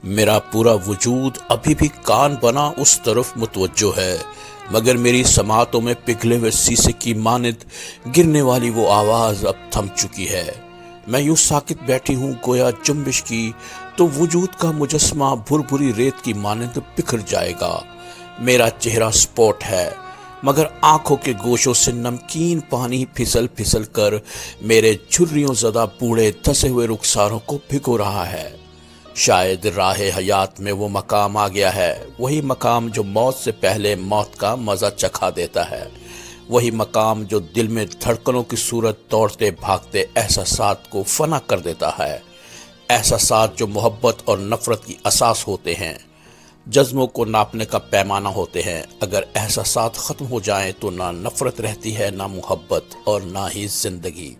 میرا پورا وجود ابھی بھی کان بنا اس طرف متوجہ ہے، مگر میری سماعتوں میں پگھلے ہوئے سیسے کی مانند گرنے والی وہ آواز اب تھم چکی ہے۔ میں یوں ساکت بیٹھی ہوں گویا جنبش کی تو وجود کا مجسمہ بھربھری ریت کی مانند بکھر جائے گا۔ میرا چہرہ سپوٹ ہے، مگر آنکھوں کے گوشوں سے نمکین پانی پھسل پھسل کر میرے جھریوں زدہ بوڑھے دھسے ہوئے رخساروں کو بھگو رہا ہے۔ شاید راہ حیات میں وہ مقام آ گیا ہے، وہی مقام جو موت سے پہلے موت کا مزہ چکھا دیتا ہے، وہی مقام جو دل میں دھڑکنوں کی صورت دوڑتے بھاگتے احساسات کو فنا کر دیتا ہے، احساسات جو محبت اور نفرت کی اساس ہوتے ہیں، جذبوں کو ناپنے کا پیمانہ ہوتے ہیں۔ اگر احساسات ختم ہو جائیں تو نہ نفرت رہتی ہے، نہ محبت، اور نہ ہی زندگی۔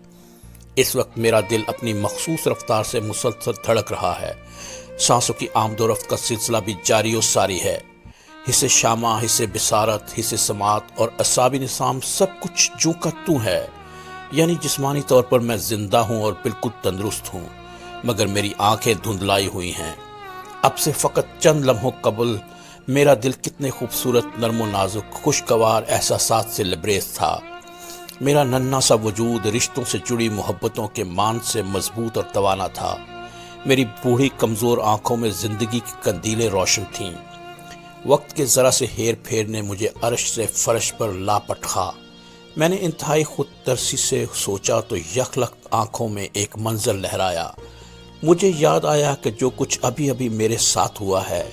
اس وقت میرا دل اپنی مخصوص رفتار سے مسلسل دھڑک رہا ہے، سانسوں کی آمد و رفت کا سلسلہ بھی جاری و ساری ہے۔ حصے شامہ، حصے بصارت، حصے سماعت اور اعصابی نظام سب کچھ جو کا تو ہے، یعنی جسمانی طور پر میں زندہ ہوں اور بالکل تندرست ہوں، مگر میری آنکھیں دھندلائی ہوئی ہیں۔ اب سے فقط چند لمحوں قبل میرا دل کتنے خوبصورت، نرم و نازک، خوشگوار احساسات سے لبریز تھا۔ میرا ننھا سا وجود رشتوں سے جڑی محبتوں کے مان سے مضبوط اور توانا تھا۔ میری بوڑھی کمزور آنکھوں میں زندگی کی قندیلیں روشن تھیں۔ وقت کے ذرا سے ہیر پھیر نے مجھے عرش سے فرش پر لا پٹخا۔ میں نے انتہائی خود ترسی سے سوچا تو یکلخت آنکھوں میں ایک منظر لہرایا۔ مجھے یاد آیا کہ جو کچھ ابھی ابھی میرے ساتھ ہوا ہے،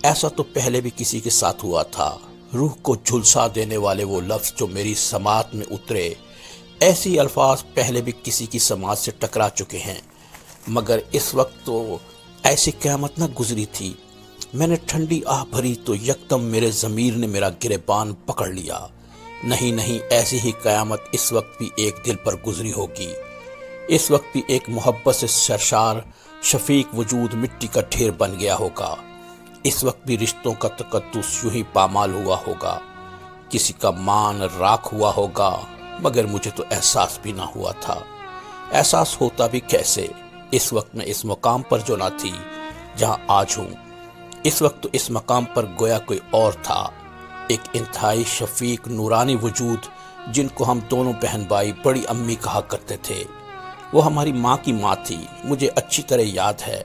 ایسا تو پہلے بھی کسی کے ساتھ ہوا تھا۔ روح کو جھلسا دینے والے وہ لفظ جو میری سماعت میں اترے، ایسی الفاظ پہلے بھی کسی کی سماعت سے ٹکرا چکے ہیں، مگر اس وقت تو ایسی قیامت نہ گزری تھی۔ میں نے ٹھنڈی آہ بھری تو یکدم میرے ضمیر نے میرا گریبان پکڑ لیا۔ نہیں نہیں، ایسی ہی قیامت اس وقت بھی ایک دل پر گزری ہوگی۔ اس وقت بھی ایک محبت سے سرشار شفیق وجود مٹی کا ڈھیر بن گیا ہوگا۔ اس وقت بھی رشتوں کا تقدس یوں ہی پامال ہوا ہوگا، کسی کا مان راکھ ہوا ہوگا، مگر مجھے تو احساس بھی نہ ہوا تھا۔ احساس ہوتا بھی کیسے؟ اس وقت میں اس مقام پر جو نہ تھی جہاں آج ہوں۔ اس وقت تو اس مقام پر گویا کوئی اور تھا، ایک انتہائی شفیق نورانی وجود جن کو ہم دونوں بہن بھائی بڑی امی کہا کرتے تھے۔ وہ ہماری ماں کی ماں تھی۔ مجھے اچھی طرح یاد ہے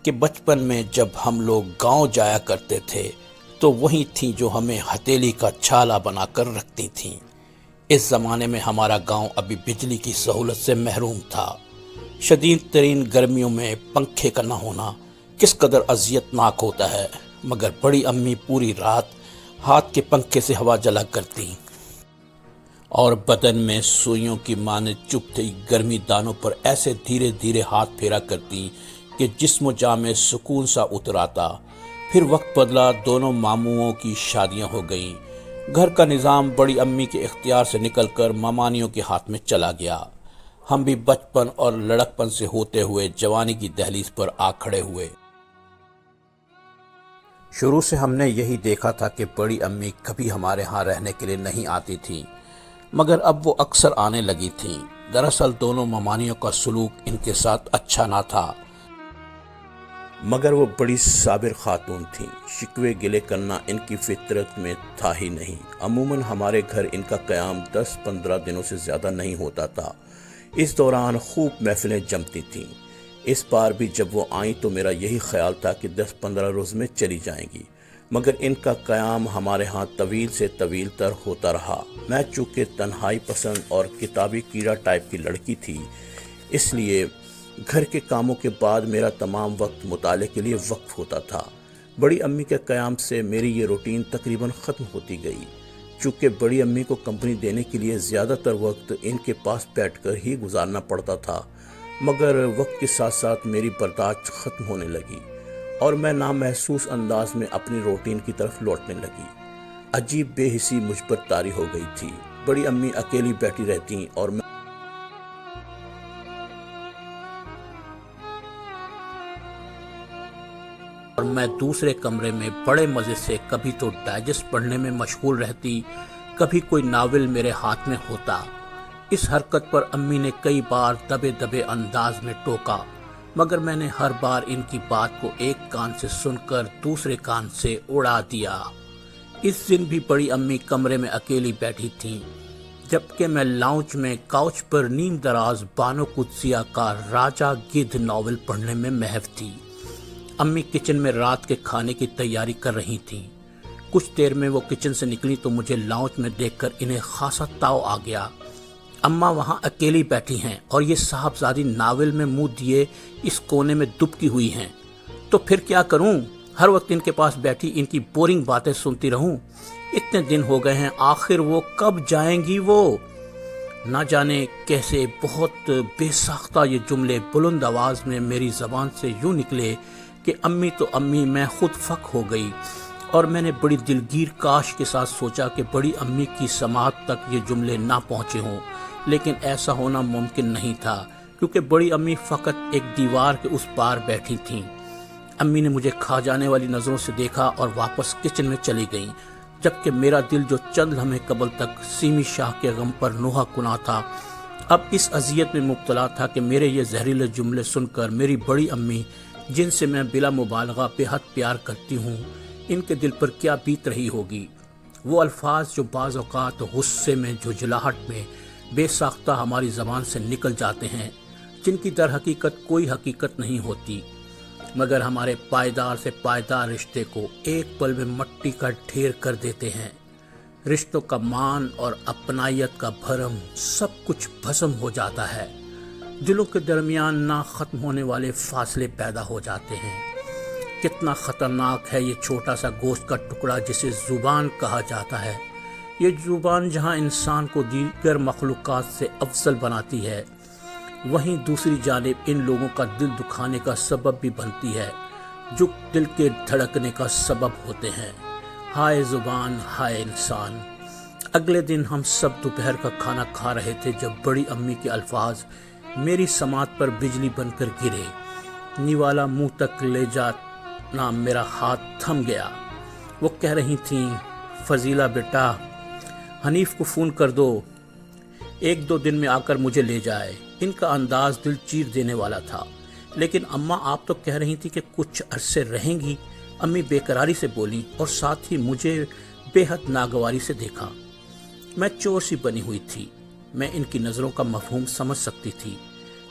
کہ بچپن میں جب ہم لوگ گاؤں جایا کرتے تھے تو وہی تھیں جو ہمیں ہتھیلی کا چھالا بنا کر رکھتی تھیں۔ اس زمانے میں ہمارا گاؤں ابھی بجلی کی سہولت سے محروم تھا۔ شدید ترین گرمیوں میں پنکھے کا نہ ہونا کس قدر اذیت ناک ہوتا ہے، مگر بڑی امی پوری رات ہاتھ کے پنکھے سے ہوا جلا کرتی اور بدن میں سوئیوں کی مانند چبھتی گرمی دانوں پر ایسے دھیرے دھیرے ہاتھ پھیرا کرتی کہ جسم و جاں میں سکون سا اتر آتا۔ پھر وقت بدلا، دونوں ماموؤں کی شادیاں ہو گئیں، گھر کا نظام بڑی امی کے اختیار سے نکل کر مامانیوں کے ہاتھ میں چلا گیا۔ ہم بھی بچپن اور لڑکپن سے ہوتے ہوئے جوانی کی دہلیز پر آ کھڑے ہوئے۔ شروع سے ہم نے یہی دیکھا تھا کہ بڑی امی کبھی ہمارے ہاں رہنے کے لیے نہیں آتی تھیں، مگر اب وہ اکثر آنے لگی تھیں۔ دراصل دونوں ممانیوں کا سلوک ان کے ساتھ اچھا نہ تھا، مگر وہ بڑی صابر خاتون تھیں، شکوے گلے کرنا ان کی فطرت میں تھا ہی نہیں۔ عموماً ہمارے گھر ان کا قیام 10-15 دنوں سے زیادہ نہیں ہوتا تھا۔ اس دوران خوب محفلیں جمتی تھیں۔ اس بار بھی جب وہ آئیں تو میرا یہی خیال تھا کہ 10-15 روز میں چلی جائیں گی، مگر ان کا قیام ہمارے ہاں طویل سے طویل تر ہوتا رہا۔ میں چونکہ تنہائی پسند اور کتابی کیڑا ٹائپ کی لڑکی تھی، اس لیے گھر کے کاموں کے بعد میرا تمام وقت مطالعے کے لیے وقف ہوتا تھا۔ بڑی امی کے قیام سے میری یہ روٹین تقریباً ختم ہوتی گئی، چونکہ بڑی امی کو کمپنی دینے کے لیے زیادہ تر وقت ان کے پاس بیٹھ کر ہی گزارنا پڑتا تھا، مگر وقت کے ساتھ ساتھ میری برداشت ختم ہونے لگی اور میں نامحسوس انداز میں اپنی روٹین کی طرف لوٹنے لگی۔ عجیب بے حسی مجھ پر طاری ہو گئی تھی۔ بڑی امی اکیلی بیٹھی رہتیں اور میں دوسرے کمرے میں بڑے مزے سے کبھی تو ڈائجسٹ پڑھنے میں مشغول رہتی، کبھی کوئی ناول میرے ہاتھ میں ہوتا۔ اس حرکت پر امی نے کئی بار دبے دبے انداز میں ٹوکا، مگر میں نے ہر بار ان کی بات کو ایک کان سے سن کر دوسرے کان سے اڑا دیا۔ اس دن بھی بڑی امی کمرے میں اکیلی بیٹھی تھیں، جبکہ میں لاؤنج میں کاؤچ پر نیم دراز بانو قدسیہ کا راجہ گدھ ناول پڑھنے میں محو تھی۔ امی کچن میں رات کے کھانے کی تیاری کر رہی تھیں۔ کچھ دیر میں وہ کچن سے نکلی تو مجھے لاؤنج میں دیکھ کر انہیں خاصا تاؤ آ گیا۔ اماں وہاں اکیلی بیٹھی ہیں اور یہ صاحبزادی ناول میں منہ دیے اس کونے میں دبکی ہوئی ہیں، تو پھر کیا کروں؟ ہر وقت ان کے پاس بیٹھی ان کی بورنگ باتیں سنتی رہوں؟ اتنے دن ہو گئے ہیں، آخر وہ کب جائیں گی؟ وہ نہ جانے کیسے بہت بے ساختہ یہ جملے بلند آواز میں میری زبان سے یوں نکلے کہ امی تو امی، میں خود فک ہو گئی، اور میں نے بڑی دلگیر کاش کے ساتھ سوچا کہ بڑی امی کی سماعت تک یہ جملے نہ پہنچے ہوں، لیکن ایسا ہونا ممکن نہیں تھا کیونکہ بڑی امی فقط ایک دیوار کے اس پار بیٹھی تھیں۔ امی نے مجھے کھا جانے والی نظروں سے دیکھا اور واپس کچن میں چلی گئیں، جبکہ میرا دل جو چند لمحے قبل تک سیمی شاہ کے غم پر نوحہ کنا تھا، اب اس اذیت میں مبتلا تھا کہ میرے یہ زہریلے جملے سن کر میری بڑی امی، جن سے میں بلا مبالغہ بے حد پیار کرتی ہوں، ان کے دل پر کیا بیت رہی ہوگی۔ وہ الفاظ جو بعض اوقات غصے میں، جھجھلاہٹ میں بے ساختہ ہماری زبان سے نکل جاتے ہیں، جن کی در حقیقت کوئی حقیقت نہیں ہوتی، مگر ہمارے پائیدار سے پائیدار رشتے کو ایک پل میں مٹی کا ڈھیر کر دیتے ہیں۔ رشتوں کا مان اور اپنائیت کا بھرم، سب کچھ بھسم ہو جاتا ہے۔ دلوں کے درمیان نہ ختم ہونے والے فاصلے پیدا ہو جاتے ہیں۔ کتنا خطرناک ہے یہ چھوٹا سا گوشت کا ٹکڑا جسے زبان کہا جاتا ہے۔ یہ زبان جہاں انسان کو دیگر مخلوقات سے افضل بناتی ہے، وہیں دوسری جانب ان لوگوں کا دل دکھانے کا سبب بھی بنتی ہے جو دل کے دھڑکنے کا سبب ہوتے ہیں۔ ہائے زبان، ہائے انسان۔ اگلے دن ہم سب دوپہر کا کھانا کھا رہے تھے جب بڑی امی کے الفاظ میری سماعت پر بجلی بن کر گرے۔ نیوالا منہ تک لے جانا میرا ہاتھ تھم گیا۔ وہ کہہ رہی تھیں، فضیلہ بیٹا، حنیف کو فون کر دو، 1-2 دن میں آ کر مجھے لے جائے۔ ان کا انداز دل چیر دینے والا تھا۔ لیکن اماں، آپ تو کہہ رہی تھی کہ کچھ عرصے رہیں گی، امی بے قراری سے بولی اور ساتھ ہی مجھے بے حد ناگواری سے دیکھا۔ میں چور سی بنی ہوئی تھی، میں ان کی نظروں کا مفہوم سمجھ سکتی تھی۔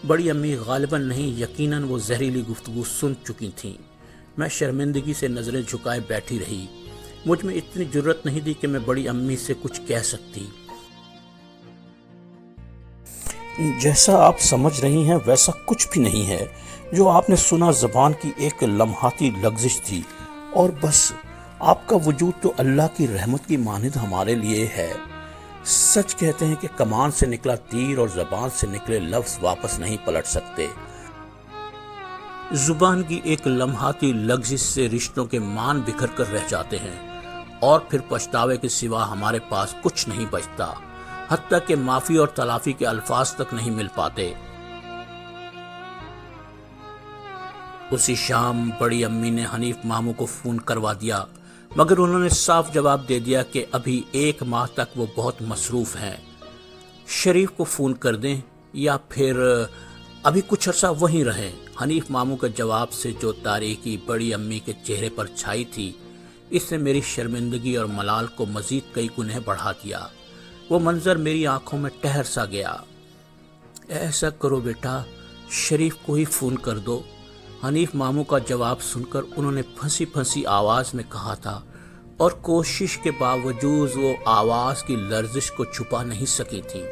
بڑی امی غالباً نہیں، یقیناً وہ زہریلی گفتگو سن چکی تھیں۔ میں شرمندگی سے نظریں جھکائے بیٹھی رہی۔ مجھ میں اتنی جرت نہیں تھی کہ میں بڑی امی سے کچھ کہہ سکتی۔ جیسا آپ سمجھ رہی ہیں ویسا کچھ بھی نہیں ہے۔ جو آپ نے سنا زبان کی ایک لمحاتی لغزش تھی، اور بس آپ کا وجود تو اللہ کی رحمت کی مانند ہمارے لیے ہے۔ سچ کہتے ہیں کہ کمان سے نکلا تیر اور زبان سے نکلے لفظ واپس نہیں پلٹ سکتے۔ زبان کی ایک لمحاتی لغزش سے رشتوں کے مان بکھر کر رہ جاتے ہیں، اور پھر پچھتاوے کے سوا ہمارے پاس کچھ نہیں بچتا، حتیٰ کہ معافی اور تلافی کے الفاظ تک نہیں مل پاتے۔ اسی شام بڑی امی نے حنیف ماموں کو فون کروا دیا، مگر انہوں نے صاف جواب دے دیا کہ ابھی 1 ماہ تک وہ بہت مصروف ہیں۔ شریف کو فون کر دیں یا پھر ابھی کچھ عرصہ وہیں رہیں۔ حنیف ماموں کے جواب سے جو تاریکی بڑی امی کے چہرے پر چھائی تھی، اس نے میری شرمندگی اور ملال کو مزید کئی گنے بڑھا دیا۔ وہ منظر میری آنکھوں میں ٹھہر سا گیا۔ ایسا کرو بیٹا، شریف کو ہی فون کر دو۔ حنیف ماموں کا جواب سن کر انہوں نے پھنسی پھنسی آواز میں کہا تھا، اور کوشش کے باوجود وہ آواز کی لرزش کو چھپا نہیں سکی تھی۔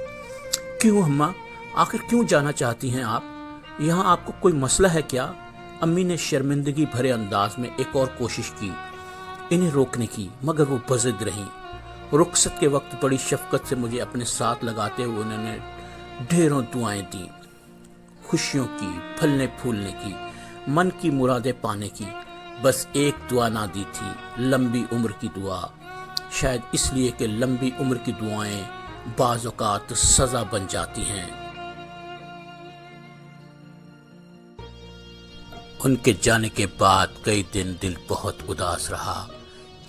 کیوں اماں، آخر کیوں جانا چاہتی ہیں آپ؟ یہاں آپ کو کوئی مسئلہ ہے کیا؟ امی نے شرمندگی بھرے انداز میں ایک اور کوشش کی انہیں روکنے کی، مگر وہ بضد رہیں۔ رخصت کے وقت بڑی شفقت سے مجھے اپنے ساتھ لگاتے ہوئے انہوں نے ڈھیروں دعائیں دیں، خوشیوں کی، پھلنے پھولنے کی، من کی مرادیں پانے کی۔ بس ایک دعا نہ دی تھی، لمبی عمر کی دعا۔ شاید اس لیے کہ لمبی عمر کی دعائیں بعض اوقات سزا بن جاتی ہیں۔ ان کے جانے کے بعد کئی دن دل بہت اداس رہا۔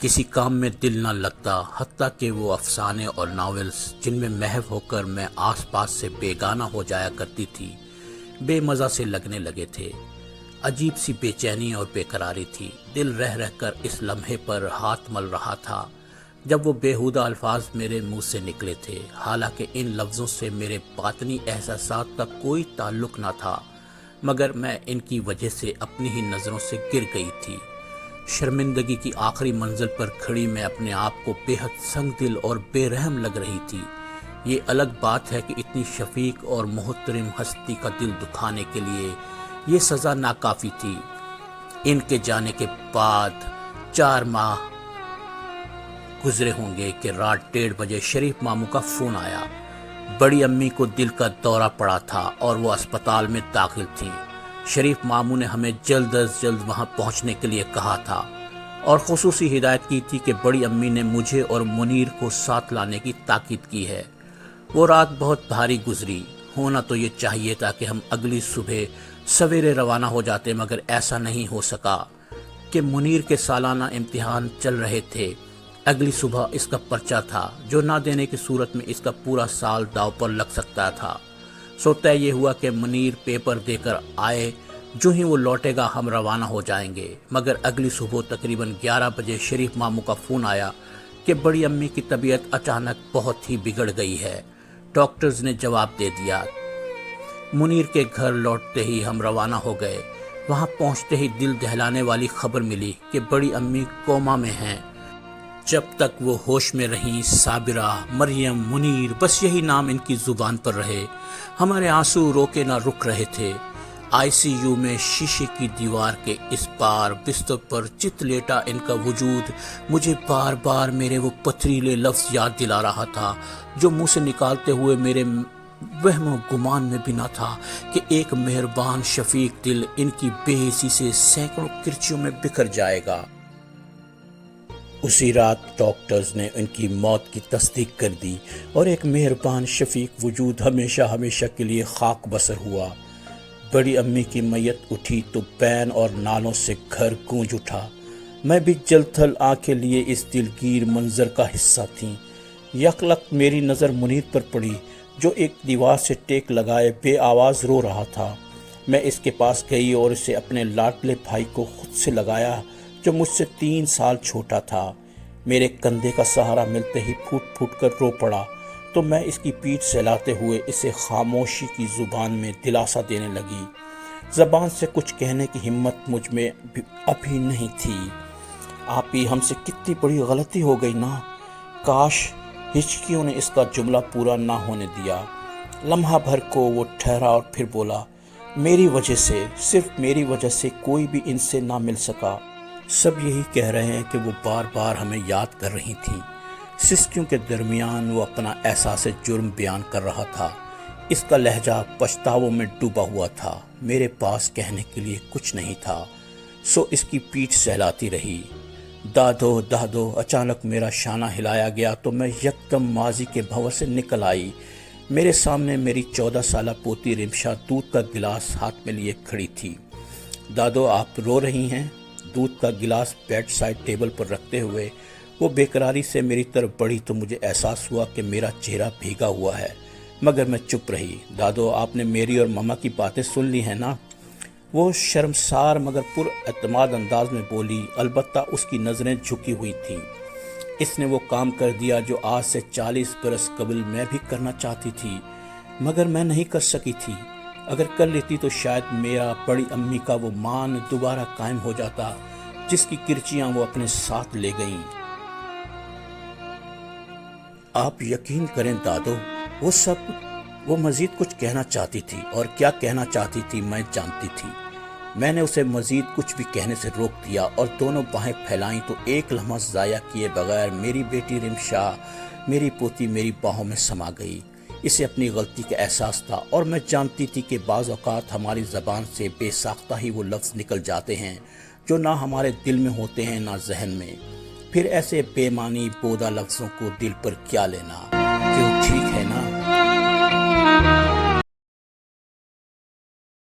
کسی کام میں دل نہ لگتا، حتیٰ کہ وہ افسانے اور ناولز جن میں محو ہو کر میں آس پاس سے بیگانہ ہو جایا کرتی تھی، بے مزہ سے لگنے لگے تھے۔ عجیب سی بے چینی اور بے قراری تھی۔ دل رہ رہ کر اس لمحے پر ہاتھ مل رہا تھا جب وہ بیہودہ الفاظ میرے منہ سے نکلے تھے، حالانکہ ان لفظوں سے میرے باطنی احساسات کا کوئی تعلق نہ تھا، مگر میں ان کی وجہ سے اپنی ہی نظروں سے گر گئی تھی۔ شرمندگی کی آخری منزل پر کھڑی میں اپنے آپ کو بے حد سنگ دل اور بے رحم لگ رہی تھی۔ یہ الگ بات ہے کہ اتنی شفیق اور محترم ہستی کا دل دکھانے کے لیے یہ سزا ناکافی تھی۔ ان کے جانے کے بعد 4 ماہ گزرے ہوں گے کہ رات 1:30 بجے شریف ماموں کا فون آیا۔ بڑی امی کو دل کا دورہ پڑا تھا اور وہ اسپتال میں داخل تھیں۔ شریف ماموں نے ہمیں جلد از جلد وہاں پہنچنے کے لیے کہا تھا اور خصوصی ہدایت کی تھی کہ بڑی امی نے مجھے اور منیر کو ساتھ لانے کی تاکید کی ہے۔ وہ رات بہت بھاری گزری۔ ہونا تو یہ چاہیے تھا کہ ہم اگلی صبح سویرے روانہ ہو جاتے، مگر ایسا نہیں ہو سکا کہ منیر کے سالانہ امتحان چل رہے تھے۔ اگلی صبح اس کا پرچہ تھا جو نہ دینے کی صورت میں اس کا پورا سال داؤ پر لگ سکتا تھا۔ سو طے یہ ہوا کہ منیر پیپر دے کر آئے، جو ہی وہ لوٹے گا ہم روانہ ہو جائیں گے۔ مگر اگلی صبح تقریباً 11 بجے شریف ماموں کا فون آیا کہ بڑی امی کی طبیعت اچانک بہت ہی بگڑ گئی ہے۔ ڈاکٹرز نے جواب دے دیا۔ منیر کے گھر لوٹتے ہی ہم روانہ ہو گئے۔ وہاں پہنچتے ہی دل دہلانے والی خبر ملی کہ بڑی امی کوما میں ہیں۔ جب تک وہ ہوش میں رہیں، صابرہ، مریم، منیر، بس یہی نام ان کی زبان پر رہے۔ ہمارے آنسو روکے نہ رک رہے تھے۔ ICU میں شیشے کی دیوار کے اس پار بستر پر چت لیٹا ان کا وجود مجھے بار بار میرے وہ پتھریلے لفظ یاد دلا رہا تھا جو منہ سے نکالتے ہوئے میرے وہم و گمان میں بھی نہ تھا کہ ایک مہربان شفیق دل ان کی بے حسی سے سینکڑوں کرچیوں میں بکھر جائے گا۔ اسی رات ڈاکٹرز نے ان کی موت کی تصدیق کر دی اور ایک مہربان شفیق وجود ہمیشہ ہمیشہ کے لیے خاک بسر ہوا۔ بڑی امی کی میت اٹھی تو بین اور نالوں سے گھر گونج اٹھا۔ میں بھی جل تھل آنکھیں لیے اس دلگیر منظر کا حصہ تھی۔ یکلخت میری نظر منیر پر پڑی جو ایک دیوار سے ٹیک لگائے بے آواز رو رہا تھا۔ میں اس کے پاس گئی اور اسے اپنے لاڈلے بھائی کو خود سے لگایا جو مجھ سے 3 سال چھوٹا تھا۔ میرے کندھے کا سہارا ملتے ہی پھوٹ پھوٹ کر رو پڑا تو میں اس کی پیٹھ سہلاتے ہوئے اسے خاموشی کی زبان میں دلاسا دینے لگی۔ زبان سے کچھ کہنے کی ہمت مجھ میں ابھی نہیں تھی۔ آپ ہی ہم سے کتنی بڑی غلطی ہو گئی نا۔ کاش ہچکیوں نے اس کا جملہ پورا نہ ہونے دیا۔ لمحہ بھر کو وہ ٹھہرا اور پھر بولا، میری وجہ سے، صرف میری وجہ سے کوئی بھی ان سے نہ مل سکا۔ سب یہی کہہ رہے ہیں کہ وہ بار بار ہمیں یاد کر رہی تھیں۔ سسکیوں کے درمیان وہ اپنا احساس جرم بیان کر رہا تھا۔ اس کا لہجہ پچھتاووں میں ڈوبا ہوا تھا۔ میرے پاس کہنے کے لیے کچھ نہیں تھا، سو اس کی پیٹھ سہلاتی رہی۔ دادو دادو، اچانک میرا شانہ ہلایا گیا تو میں یکدم ماضی کے بھنور سے نکل آئی۔ میرے سامنے میری 14 سالہ پوتی رمشا دودھ کا گلاس ہاتھ میں لیے کھڑی تھی۔ دادو آپ رو رہی ہیں؟ دودھ کا گلاس بیڈ سائڈ ٹیبل پر رکھتے ہوئے وہ بے قراری سے میری طرف بڑھی تو مجھے احساس ہوا کہ میرا چہرہ بھیگا ہوا ہے، مگر میں چپ رہی۔ دادو آپ نے میری اور ماما کی باتیں سن لی ہیں نا؟ وہ شرمسار مگر پر اعتماد انداز میں بولی، البتہ اس کی نظریں جھکی ہوئی تھیں۔ اس نے وہ کام کر دیا جو آج سے 40 برس قبل میں بھی کرنا چاہتی تھی، مگر میں نہیں کر سکی تھی۔ اگر کر لیتی تو شاید میرا بڑی امی کا وہ مان دوبارہ قائم ہو جاتا جس کی کرچیاں وہ اپنے ساتھ لے گئیں۔ آپ یقین کریں دادو، وہ مزید کچھ کہنا چاہتی تھی اور کیا کہنا چاہتی تھی میں جانتی تھی۔ میں نے اسے مزید کچھ بھی کہنے سے روک دیا اور دونوں باہیں پھیلائیں تو ایک لمحہ ضائع کیے بغیر میری بیٹی رمشا، میری پوتی میری باہوں میں سما گئی۔ اسے اپنی غلطی کا احساس تھا اور میں جانتی تھی کہ بعض اوقات ہماری زبان سے بے ساختہ ہی وہ لفظ نکل جاتے ہیں جو نہ ہمارے دل میں ہوتے ہیں نہ ذہن میں۔ پھر ایسے بے معنی بودا لفظوں کو دل پر کیا لینا؟ کیوں ٹھیک